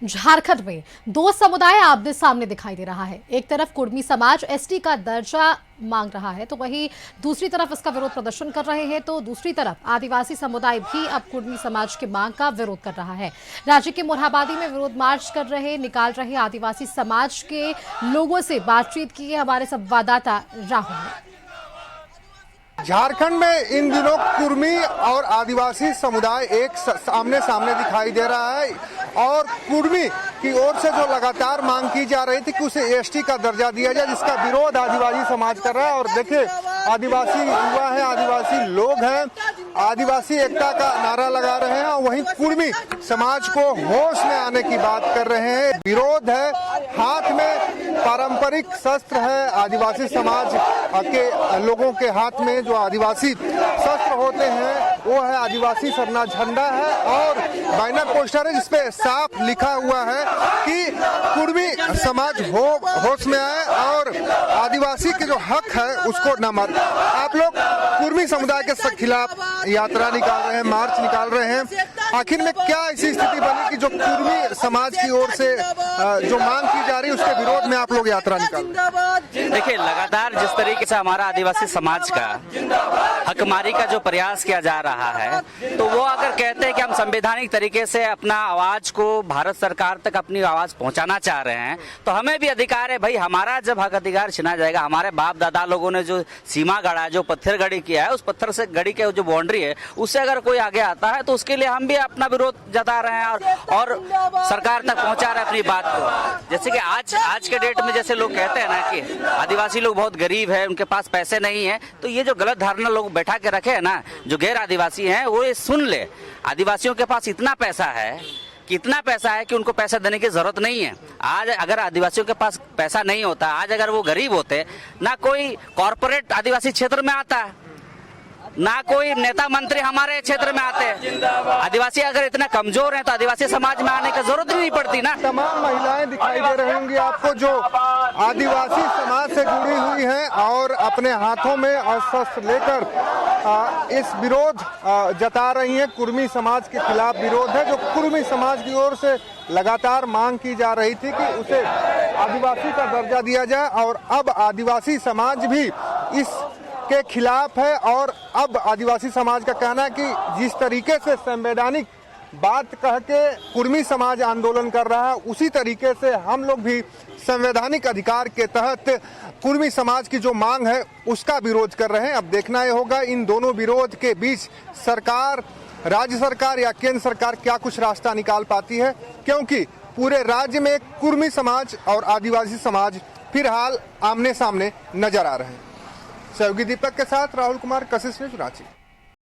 झारखंड में दो समुदाय आमने सामने दिखाई दे रहा है। एक तरफ कुर्मी समाज एसटी का दर्जा मांग रहा है, तो वहीं दूसरी तरफ इसका विरोध प्रदर्शन कर रहे हैं। तो दूसरी तरफ आदिवासी समुदाय भी अब कुर्मी समाज की मांग का विरोध कर रहा है। राज्य के मोरहाबादी में विरोध मार्च निकाल रहे आदिवासी समाज के लोगों से बातचीत की है हमारे संवाददाता राहुल ने। झारखंड में इन दिनों कुर्मी और आदिवासी समुदाय एक सामने सामने दिखाई दे रहा है और कुर्मी की ओर से जो लगातार मांग की जा रही थी कि उसे एसटी का दर्जा दिया जाए, जिसका विरोध आदिवासी समाज कर रहा है। और देखिए, आदिवासी युवा है, आदिवासी लोग हैं, आदिवासी एकता का नारा लगा रहे हैं और वहीं कुर्मी समाज को होश में आने की बात कर रहे हैं। विरोध है, हाथ में पारंपरिक शस्त्र है। आदिवासी समाज के लोगों के हाथ में जो आदिवासी शस्त्र होते हैं वो है आदिवासी सरना झंडा है और बैनर पोस्टर है जिसपे साफ लिखा हुआ है कि कुर्मी समाज होश में आए और आदिवासी के जो हक है उसको न मारे। आप लोग कुर्मी समुदाय के खिलाफ यात्रा निकाल रहे हैं, मार्च निकाल रहे हैं। आखिर में क्या ऐसी स्थिति बनी कि जो कुर्मी समाज की ओर से जो मांग की जा रही है उसके विरोध में आप लोग यात्रा निकाल रहे हैं? देखिए, लगातार जिस तरीके से हमारा आदिवासी समाज का हकमारी का जो प्रयास किया जा रहा है, तो वो अगर कहते हैं कि हम संवैधानिक तरीके से अपना आवाज को भारत सरकार तक अपनी आवाज पहुंचाना चाह रहे हैं, तो हमें भी अधिकार है भाई। हमारा जब हक अधिकार छिना जाएगा, हमारे बाप दादा लोगों ने जो सीमा गढ़ा, जो पत्थर गढ़ी किया है, उस पत्थर से गढ़ी के जो बाउंड्री है उससे अगर कोई आगे आता है तो उसके लिए हम भी अपना विरोध जता रहे हैं और सरकार तक पहुंचा रहे हैं अपनी बात को। जैसे कि आज के डेट में जैसे लोग कहते हैं ना कि आदिवासी लोग बहुत गरीब है, उनके पास पैसे नहीं है, तो ये जो गलत धारणा लोग बैठा के रखे है ना, जो गैर आदिवासी हैं वो ये सुन ले। आदिवासियों के पास इतना पैसा है कि उनको पैसा देने की जरूरत नहीं है। आज अगर आदिवासियों के पास पैसा नहीं होता, आज अगर वो गरीब होते, ना कोई कॉर्पोरेट आदिवासी क्षेत्र में आता, ना कोई नेता मंत्री हमारे क्षेत्र में आते हैं। आदिवासी अगर इतना कमजोर हैं तो आदिवासी समाज में आने की जरूरत ही नहीं पड़ती ना। तमाम महिलाएं दिखाई दे रही होंगी आपको जो आदिवासी समाज से जुड़ी हुई हैं और अपने हाथों में शस्त्र लेकर इस विरोध जता रही हैं। कुर्मी समाज के खिलाफ विरोध है, जो कुर्मी समाज की ओर से लगातार मांग की जा रही थी कि उसे आदिवासी का दर्जा दिया जाए और अब आदिवासी समाज भी इस के खिलाफ है। और अब आदिवासी समाज का कहना है कि जिस तरीके से संवैधानिक बात कह के कुर्मी समाज आंदोलन कर रहा है, उसी तरीके से हम लोग भी संवैधानिक अधिकार के तहत कुर्मी समाज की जो मांग है उसका विरोध कर रहे हैं। अब देखना ये होगा इन दोनों विरोध के बीच सरकार, राज्य सरकार या केंद्र सरकार क्या कुछ रास्ता निकाल पाती है, क्योंकि पूरे राज्य में कुर्मी समाज और आदिवासी समाज फिलहाल आमने सामने नजर आ रहे हैं। सहयोगी दीपक के साथ राहुल कुमार, कशिश न्यूज, रांची।